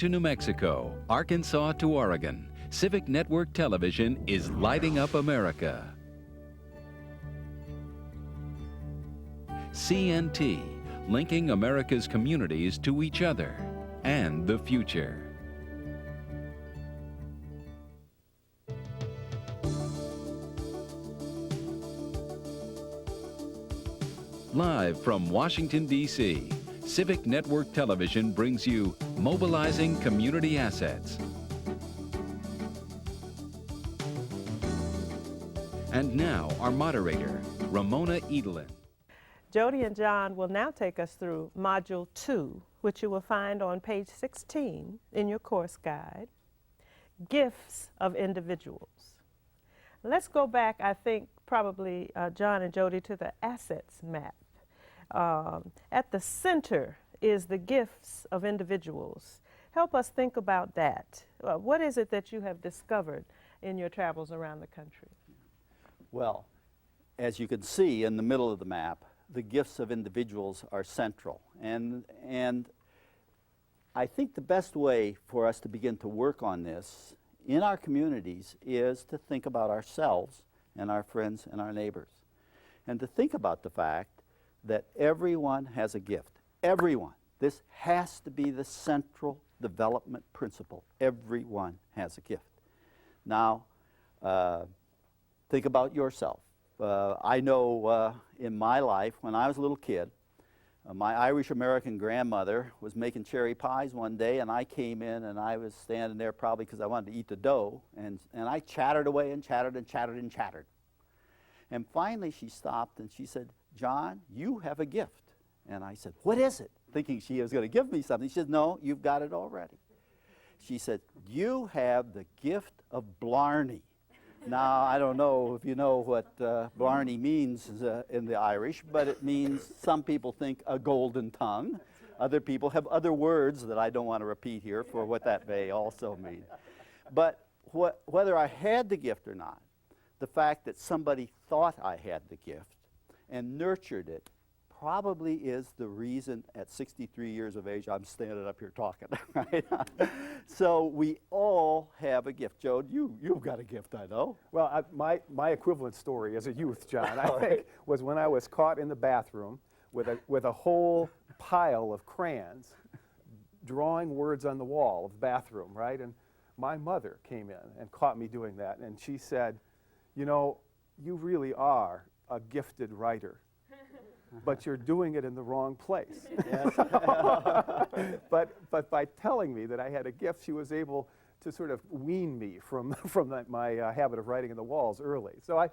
To New Mexico, Arkansas to Oregon, Civic Network Television is lighting up America. CNT, linking America's communities to each other and the future. Live from Washington, D.C., Civic Network Television brings you Mobilizing Community Assets. And now, our moderator, Ramona Edelin. Jody and John will now take us through Module 2, which you will find on page 16 in your course guide, Gifts of Individuals. Let's go back, I think, probably, John and Jody, to the assets map. At the center is the gifts of individuals. Help us think about that. What is it that you have discovered in your travels around the country? Well, as you can see in the middle of the map, the gifts of individuals are central. And I think the best way for us to begin to work on this in our communities is to think about ourselves and our friends and our neighbors. And to think about the fact that everyone has a gift. Everyone. This has to be the central development principle. Everyone has a gift. Now, think about yourself. I know in my life, when I was a little kid, my Irish-American grandmother was making cherry pies one day, and I came in and I was standing there probably because I wanted to eat the dough, and I chattered away and chattered and chattered and chattered. And finally she stopped and she said, "John, you have a gift." And I said, "What is it?" Thinking she was going to give me something. She said, "No, you've got it already." She said, "You have the gift of blarney." Now, I don't know if you know what blarney means in the Irish, but it means, some people think, a golden tongue. Other people have other words that I don't want to repeat here for what that may also mean. But whether I had the gift or not, the fact that somebody thought I had the gift and nurtured it probably is the reason at 63 years of age I'm standing up here talking, right? So we all have a gift. Joe, you've got a gift, I know. Well, my equivalent story as a youth, John, I think, was when I was caught in the bathroom with a whole pile of crayons drawing words on the wall of the bathroom, right? And my mother came in and caught me doing that, and she said, "You know, you really are a gifted writer, but you're doing it in the wrong place." Yes. But by telling me that I had a gift, she was able to sort of wean me from my habit of writing in the walls early. So I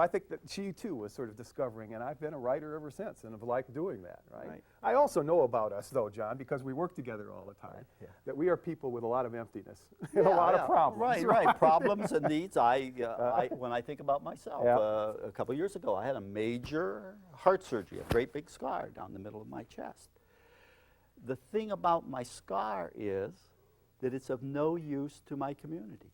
think that she too was sort of discovering, and I've been a writer ever since and have liked doing that, right? I also know about us though, John, because we work together all the time, that we are people with a lot of emptiness and a lot of problems. Right. Problems and needs. When I think about myself, a couple years ago, I had a major heart surgery, a great big scar down the middle of my chest. The thing about my scar is that it's of no use to my community.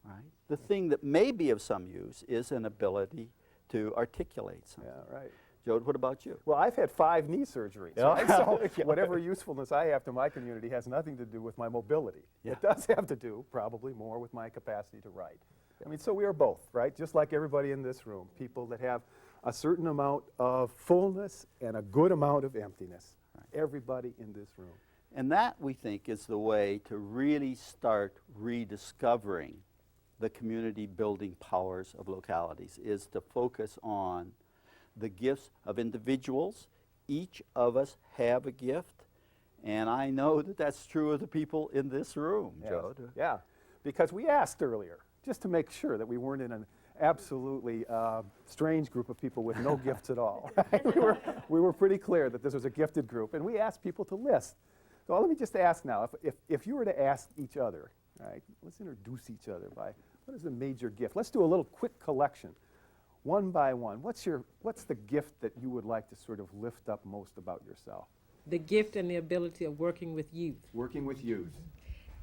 Right? The thing that may be of some use is an ability to articulate something. Yeah, right. Joe, what about you? Well, I've had 5 knee surgeries, right? So whatever usefulness I have to my community has nothing to do with my mobility. Yeah. It does have to do probably more with my capacity to write. I mean, so we are both, right? Just like everybody in this room, people that have a certain amount of fullness and a good amount of emptiness. Right. Everybody in this room. And that, we think, is the way to really start rediscovering the community building powers of localities, is to focus on the gifts of individuals. Each of us have a gift, and I know that that's true of the people in this room, Yes. Joe. Yeah, because we asked earlier, just to make sure that we weren't in an absolutely strange group of people with no gifts at all. Right? We were pretty clear that this was a gifted group, and we asked people to list. So let me just ask now, if you were to ask each other, right, let's introduce each other by, what is the major gift? Let's do a little quick collection, one by one. What's the gift that you would like to sort of lift up most about yourself? The gift and the ability of working with youth. Working with youth.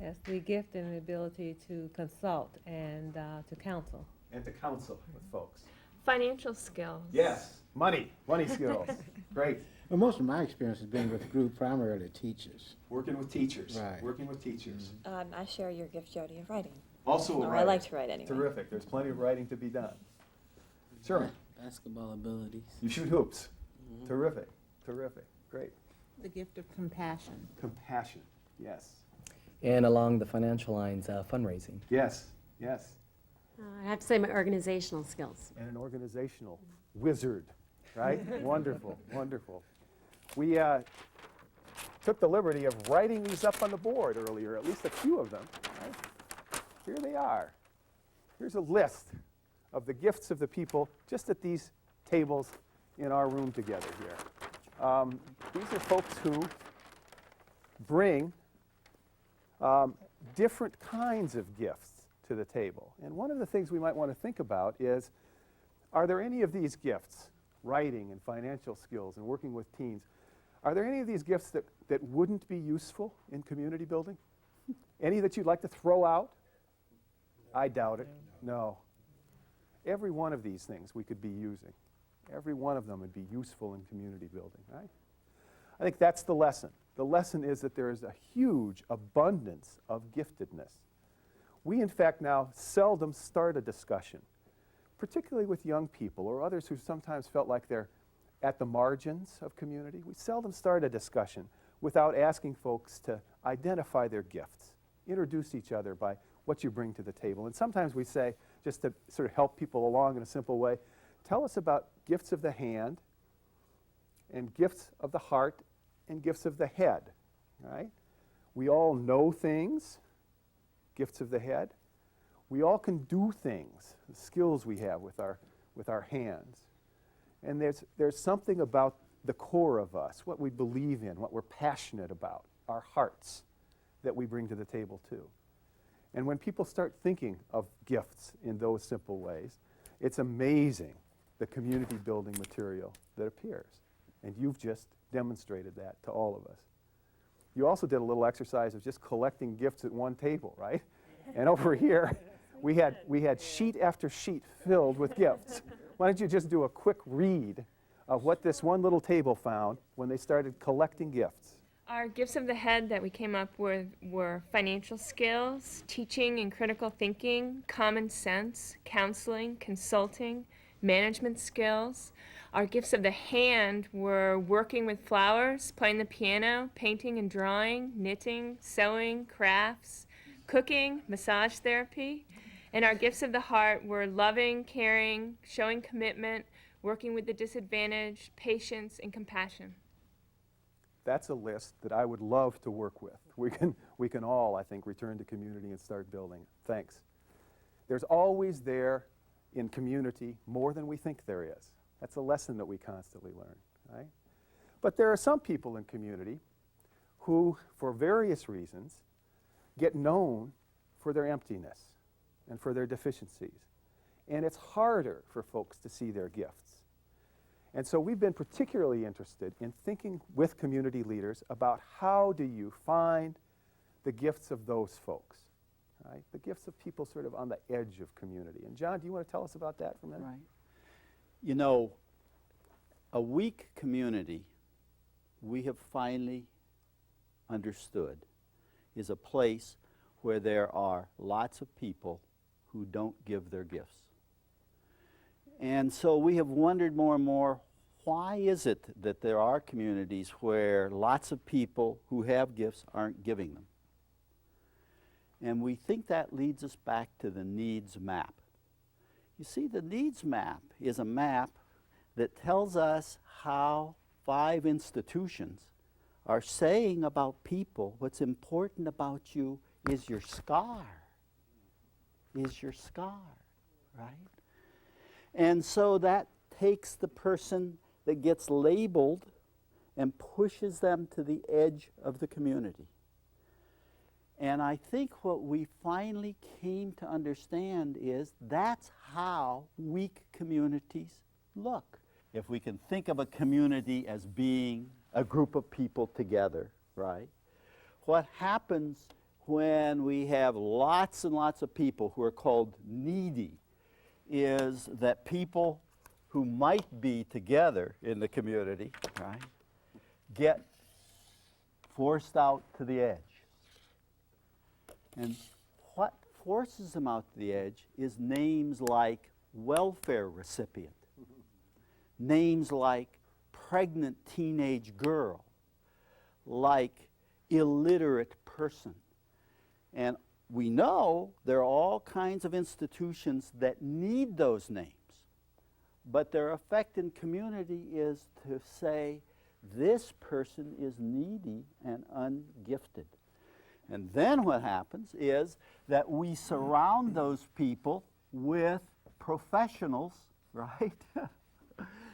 Yes, the gift and the ability to consult and to counsel. And to counsel with folks. Financial skills. Yes, money skills. Great. Well, most of my experience has been with the group, primarily teachers. Working with teachers. Right. Working with teachers. I share your gift, Jody, of writing. Also a Or writer. I like to write anyway. Terrific. There's plenty of writing to be done. Sure. Basketball abilities. You shoot hoops. Terrific. Terrific. Great. The gift of compassion. Compassion. Yes. And along the financial lines, fundraising. Yes. Yes. I have to say my organizational skills. And an organizational wizard, right? Wonderful. Wonderful. We took the liberty of writing these up on the board earlier, at least a few of them. Right? Here they are. Here's a list of the gifts of the people just at these tables in our room together here. These are folks who bring different kinds of gifts to the table. And one of the things we might want to think about is, are there any of these gifts, writing and financial skills and working with teens, are there any of these gifts that wouldn't be useful in community building? Any that you'd like to throw out? I doubt it. No. Every one of these things we could be using. Every one of them would be useful in community building, right? I think that's the lesson. The lesson is that there is a huge abundance of giftedness. We, in fact, now seldom start a discussion, particularly with young people or others who sometimes felt like they're at the margins of community. We seldom start a discussion without asking folks to identify their gifts, introduce each other by what you bring to the table. And sometimes we say, just to sort of help people along in a simple way, tell us about gifts of the hand and gifts of the heart and gifts of the head, right? We all know things, gifts of the head. We all can do things, the skills we have with our hands. And there's something about the core of us, what we believe in, what we're passionate about, our hearts, that we bring to the table too. And when people start thinking of gifts in those simple ways, it's amazing the community building material that appears. And you've just demonstrated that to all of us. You also did a little exercise of just collecting gifts at one table, right? And over here, we had sheet after sheet filled with gifts. Why don't you just do a quick read of what this one little table found when they started collecting gifts? Our gifts of the head that we came up with were financial skills, teaching and critical thinking, common sense, counseling, consulting, management skills. Our gifts of the hand were working with flowers, playing the piano, painting and drawing, knitting, sewing, crafts, cooking, massage therapy. And our gifts of the heart were loving, caring, showing commitment, working with the disadvantaged, patience, and compassion. That's a list that I would love to work with. We can all, I think, return to community and start building. Thanks. There's always there in community more than we think there is. That's a lesson that we constantly learn, right? But there are some people in community who, for various reasons, get known for their emptiness and for their deficiencies. And it's harder for folks to see their gifts. And so we've been particularly interested in thinking with community leaders about how do you find the gifts of those folks, right? The gifts of people sort of on the edge of community. And John, do you want to tell us about that for a minute? Right. You know, a weak community, we have finally understood, is a place where there are lots of people who don't give their gifts. And so we have wondered more and more, why is it that there are communities where lots of people who have gifts aren't giving them? And we think that leads us back to the needs map. You see, the needs map is a map that tells us how 5 institutions are saying about people, what's important about you is your scar, right? And so that takes the person that gets labeled and pushes them to the edge of the community. And I think what we finally came to understand is that's how weak communities look. If we can think of a community as being a group of people together, right? What happens when we have lots and lots of people who are called needy is that people who might be together in the community, right, get forced out to the edge. And what forces them out to the edge is names like welfare recipient, names like pregnant teenage girl, like illiterate person. And we know there are all kinds of institutions that need those names, but their effect in community is to say, this person is needy and ungifted. And then what happens is that we surround those people with professionals, right?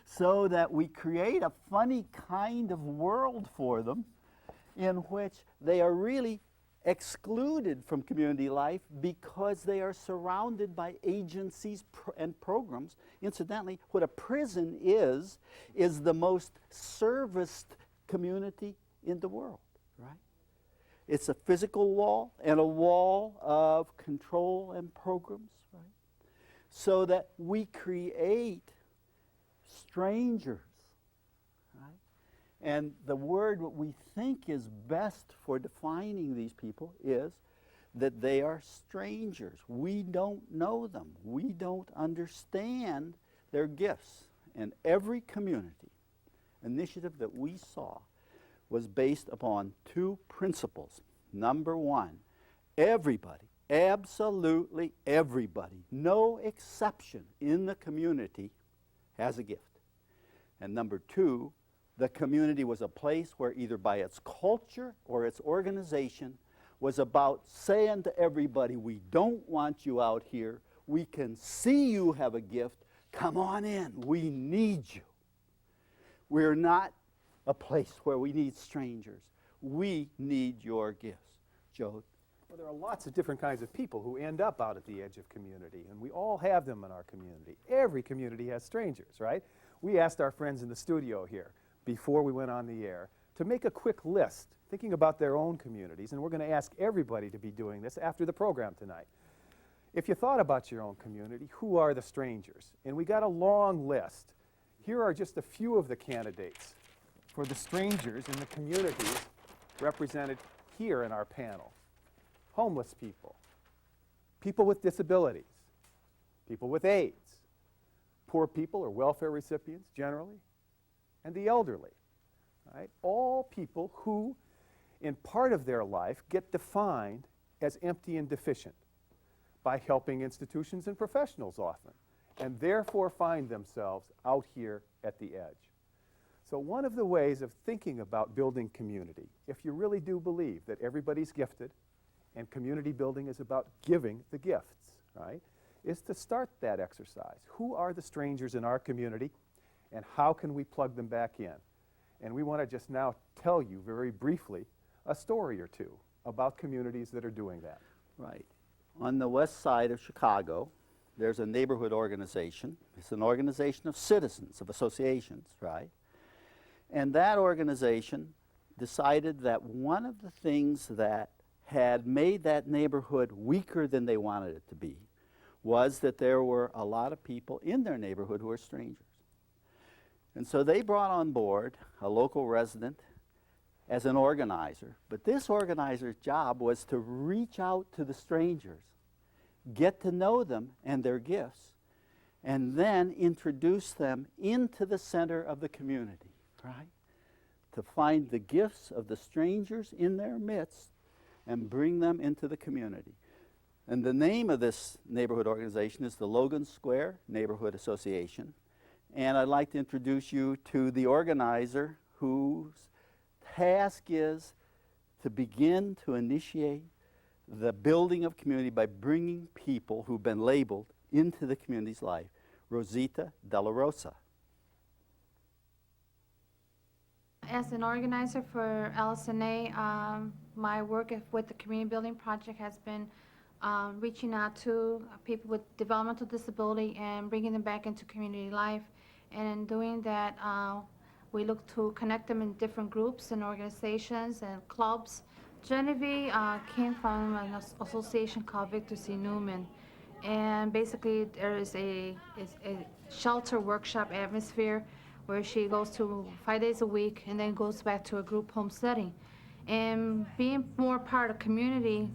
So that we create a funny kind of world for them in which they are really excluded from community life because they are surrounded by agencies and programs. Incidentally, what a prison is the most serviced community in the world, right? It's a physical wall and a wall of control and programs, right? So that we create strangers, right? And the word what we think is best for defining these people is that they are strangers. We don't know them. We don't understand their gifts. And every community initiative that we saw was based upon two principles. Number one, everybody, absolutely everybody, no exception in the community has a gift. And number two, the community was a place where either by its culture or its organization was about saying to everybody, we don't want you out here. We can see you have a gift. Come on in. We need you. We're not a place where we need strangers. We need your gifts. Joe? Well, there are lots of different kinds of people who end up out at the edge of community, and we all have them in our community. Every community has strangers, right? We asked our friends in the studio here before we went on the air to make a quick list, thinking about their own communities, and we're going to ask everybody to be doing this after the program tonight. If you thought about your own community, who are the strangers? And we got a long list. Here are just a few of the candidates for the strangers in the communities represented here in our panel. Homeless people, people with disabilities, people with AIDS, poor people or welfare recipients generally, and the elderly. Right? All people who, in part of their life, get defined as empty and deficient by helping institutions and professionals often, and therefore find themselves out here at the edge. So one of the ways of thinking about building community, if you really do believe that everybody's gifted and community building is about giving the gifts, right, is to start that exercise. Who are the strangers in our community, and how can we plug them back in? And we want to just now tell you very briefly a story or two about communities that are doing that. Right. On the west side of Chicago, there's a neighborhood organization. It's an organization of citizens, of associations, right? And that organization decided that one of the things that had made that neighborhood weaker than they wanted it to be was that there were a lot of people in their neighborhood who were strangers. And so they brought on board a local resident as an organizer, but this organizer's job was to reach out to the strangers, get to know them and their gifts, and then introduce them into the center of the community, right? To find the gifts of the strangers in their midst and bring them into the community. And the name of this neighborhood organization is the Logan Square Neighborhood Association. And I'd like to introduce you to the organizer whose task is to begin to initiate the building of community by bringing people who've been labeled into the community's life, Rosita De La Rosa. As an organizer for LSNA, my work with the Community Building Project has been reaching out to people with developmental disability and bringing them back into community life. And in doing that, we look to connect them in different groups and organizations and clubs. Genevieve came from an association called Victor C. Newman. And basically, there is a shelter workshop atmosphere where she goes to 5 days a week and then goes back to a group home setting. And being more part of community